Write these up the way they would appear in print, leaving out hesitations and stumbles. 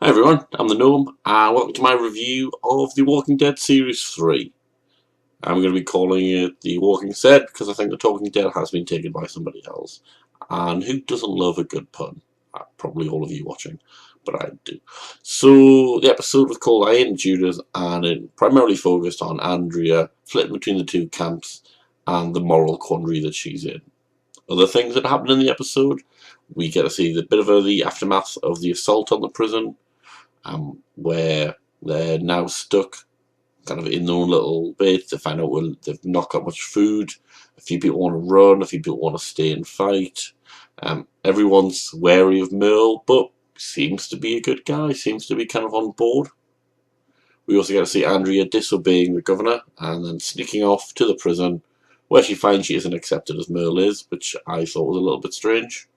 Hi everyone, I'm the Gnome, and welcome to my review of The Walking Dead Series 3. I'm going to be calling it The Walking Dead because I think The Talking Dead has been taken by somebody else. And who doesn't love a good pun? Probably all of you watching, but I do. So the episode was called I Ain't Judas, and it primarily focused on Andrea flitting between the two camps and the moral quandary that she's in. Other things that happened in the episode, we get to see the bit of the aftermath of the assault on the prison, where they're now stuck kind of in their own little bit. They find out they've not got much food. A few people want to run, a few people want to stay and fight. Everyone's wary of Merle, but seems to be a good guy, seems to be kind of on board. We also get to see Andrea disobeying the governor and then sneaking off to the prison, where she finds she isn't accepted as Merle is, which I thought was a little bit strange.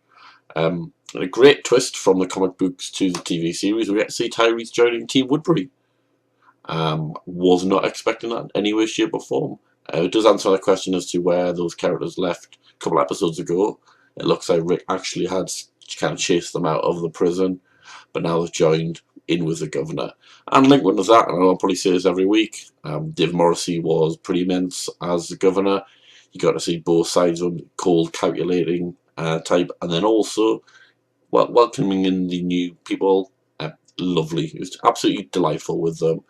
And a great twist from the comic books to the TV series, we get to see Tyrese joining Team Woodbury. Was not expecting that in any way, shape, or form. It does answer the question as to where those characters left a couple of episodes ago. It looks like Rick actually had kind of chased them out of the prison, but now they've joined in with the governor. And linked with that, and I'll probably say this every week, Dave Morrissey was pretty immense as the governor. You got to see both sides of him, cold, calculating type, and then also welcoming in the new people. Lovely. It was absolutely delightful with them.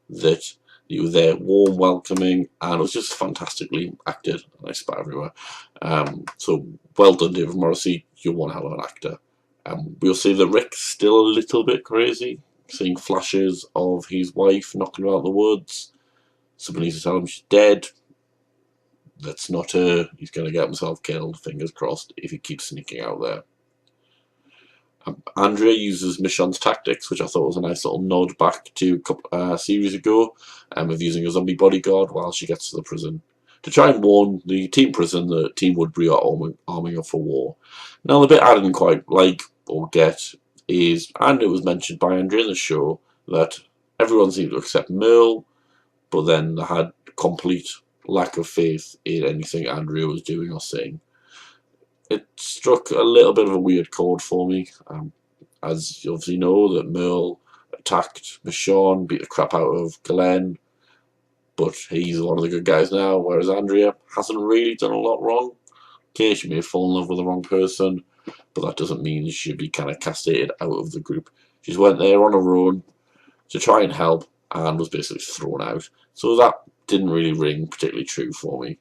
That you were there, warm, welcoming, and it was just fantastically acted. And I spat everywhere. So well done, David Morrissey. You're one hell of an actor. We'll see that Rick's still a little bit crazy, seeing flashes of his wife knocking about the woods. Somebody needs to tell him she's dead. That's not her. He's going to get himself killed, fingers crossed, if he keeps sneaking out there. Andrea uses Michonne's tactics, which I thought was a nice little nod back to a couple series ago, of using a zombie bodyguard while she gets to the prison to try and warn the Team Prison that Team Woodbury are arming up for war. Now, the bit I didn't quite like or get is, and it was mentioned by Andrea in the show, that everyone seemed to accept Merle, but then they had complete lack of faith in anything Andrea was doing or saying. It struck a little bit of a weird chord for me. As you obviously know, that Merle attacked Michonne, beat the crap out of Glenn, but he's one of the good guys now, whereas Andrea hasn't really done a lot wrong. Okay, she may have fallen in love with the wrong person, but that doesn't mean she should be kind of castrated out of the group. She went there on her own to try and help and was basically thrown out. So that didn't really ring particularly true for me.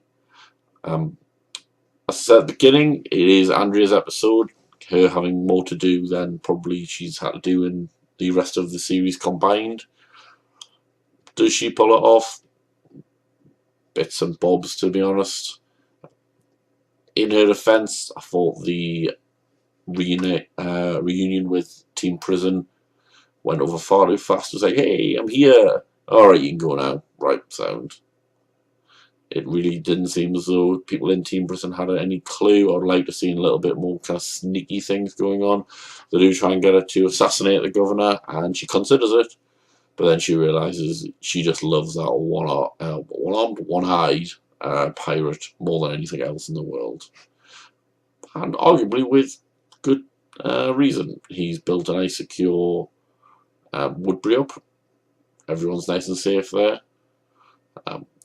As I said at the beginning, it is Andrea's episode, her having more to do than probably she's had to do in the rest of the series combined. Does she pull it off? Bits and bobs, to be honest. In her defence, I thought the reunion with Team Prison went over far too fast. It was like, hey, I'm here. Alright, you can go now. Right, sound. It really didn't seem as though people in Team Prison had any clue. I'd like to see a little bit more kind of sneaky things going on. They do try and get her to assassinate the governor, and she considers it. But then she realises she just loves that one-armed, one-eyed pirate more than anything else in the world. And arguably with good reason. He's built a nice, secure Woodbury up. Everyone's nice and safe there.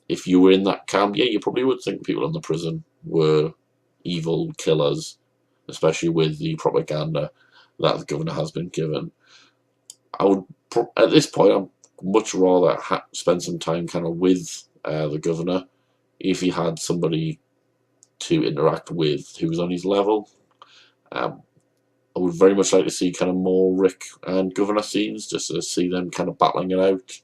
If you were in that camp, yeah, you probably would think people in the prison were evil killers, especially with the propaganda that the governor has been given. I would, at this point, I'd much rather spend some time kind of with the governor if he had somebody to interact with who was on his level. I would very much like to see kind of more Rick and governor scenes, just to see them kind of battling it out.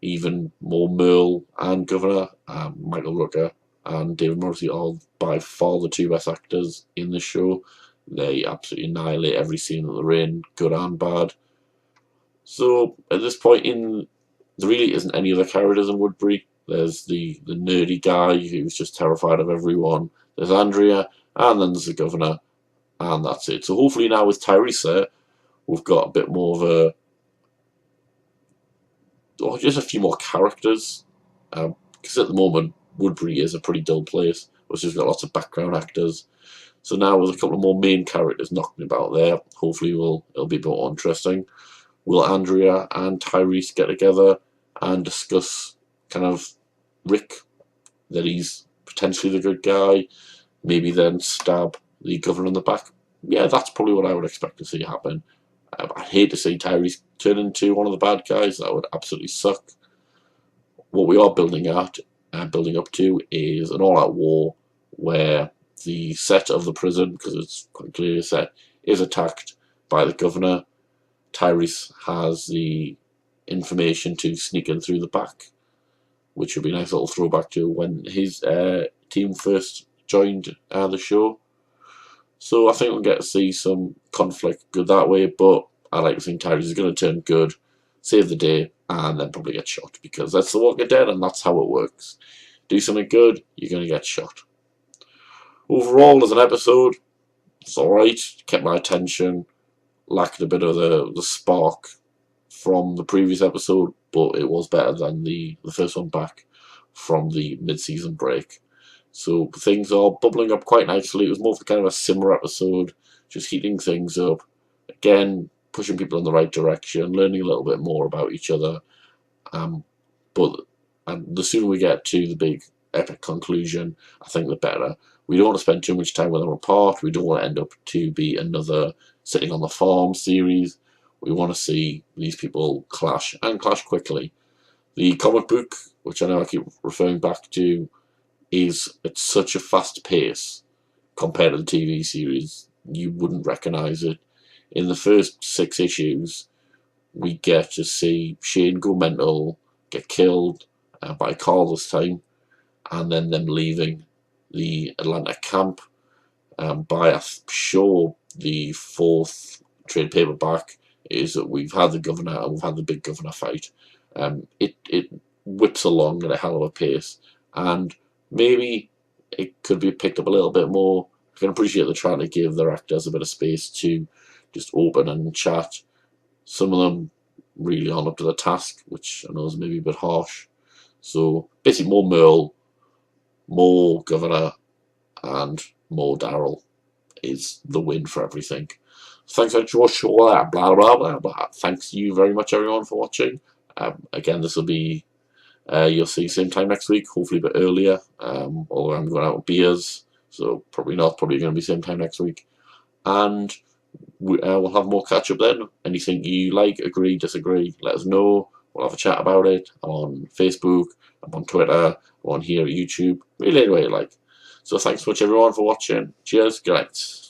Even more Merle and Governor, Michael Rooker and David Morrissey are by far the two best actors in the show. They absolutely annihilate every scene that they're in, good and bad. So at this point, there really isn't any other characters in Woodbury. There's the nerdy guy who's just terrified of everyone. There's Andrea, and then there's the governor, and that's it. So hopefully now with Tyrese there, we've got a bit more of just a few more characters, because at the moment Woodbury is a pretty dull place, which has got lots of background actors. So now with a couple of more main characters knocking about there, hopefully it'll be more interesting. Will Andrea and Tyrese get together and discuss kind of Rick, that he's potentially the good guy, maybe then stab the governor in the back? Yeah, that's probably what I would expect to see happen. I'd hate to see Tyrese turn into one of the bad guys. That would absolutely suck. What we are building up to is an all-out war where the set of the prison, because it's quite clearly a set, is attacked by the governor. Tyrese has the information to sneak in through the back, which would be a nice little throwback to when his team first joined the show. So I think we'll get to see some conflict good that way, but I like to think Tyrese is going to turn good, save the day, and then probably get shot, because that's The Walking Dead and that's how it works. Do something good, you're going to get shot. Overall, as an episode, it's alright, kept my attention, lacked a bit of the spark from the previous episode, but it was better than the first one back from the mid-season break. So things are bubbling up quite nicely. It was more of kind of a simmer episode, just heating things up. Again, pushing people in the right direction, learning a little bit more about each other. But the sooner we get to the big epic conclusion, I think the better. We don't want to spend too much time with them apart. We don't want to end up to be another Sitting on the Farm series. We want to see these people clash, and clash quickly. The comic book, which I know I keep referring back to, is at such a fast pace compared to the TV series, you wouldn't recognise it. In the first 6 issues, we get to see Shane go mental, get killed by Carl this time, and then them leaving the Atlanta camp by, I'm sure, the 4th trade paperback is that we've had the governor and we've had the big governor fight. It whips along at a hell of a pace, and maybe it could be picked up a little bit more. I can appreciate they're trying to give their actors a bit of space to just open and chat. Some of them really aren't up to the task, which I know is maybe a bit harsh. So basically more Merle, more Governor, and more Daryl is the win for everything. Thanks for watching. Blah blah blah blah. Thanks you very much everyone for watching. Again, this will be you'll see same time next week, hopefully a bit earlier. Although I'm going out with beers, so probably not. Probably going to be same time next week, and we'll have more catch up then. Anything you like, agree, disagree, let us know. We'll have a chat about it. I'm on Facebook, I'm on Twitter, I'm on here at YouTube. Really any way you like. So thanks so much everyone for watching. Cheers, good night.